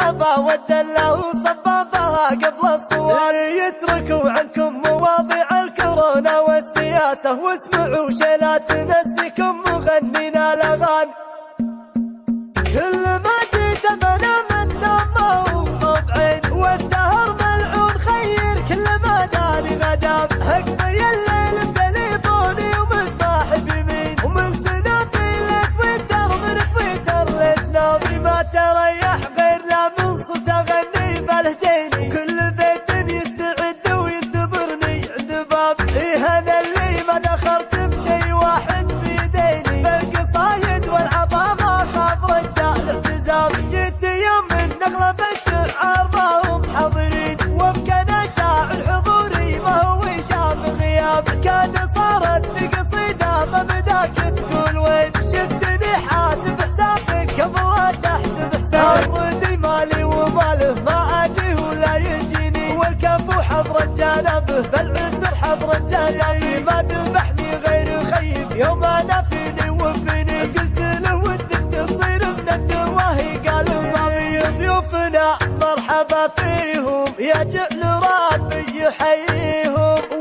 الطربة والدلة وصبابها قبل الصور. يتركوا عنكم مواضيع الكورونا والسياسة واسمعوا شيلات تنسيكم مغنينا الأغاني. كل ما جيت بنا من نومه وصبعين والسهر ملعون خير كل ما داني غدام. هقضي الليل بتليفوني ومصباح بيمين ومن سنابي لتويتر من تويتر لسنابي. ما تريح غير لا من صوت اغني بلهجيني. كل بيت يستعد وينتظرني عند باب. هذا اللي ما دخلت بشي واحد بيديني. بالقصايد والعطاء ما خاف رجال التزام. جيت يوم من نقلب الشعار ما هم حاضرين وبكنا شاعر حضوري ما هو شاف غياب. كان صارت في قصيدة مبداك تقول وين. شفتني حاسب حسابك قبل لا تحسب حساب. ردي مالي وماله ما اجي ولا يجيني. والكفو حضر جانبه بالعسر حضر جانبي. ما ذبحني غير خيب يوم انا فيني وفيني. قلت له ودك تصير من الدواهي قال ضمي. ضيوفنا مرحبا فيهم يا جعل ربي يحييهم.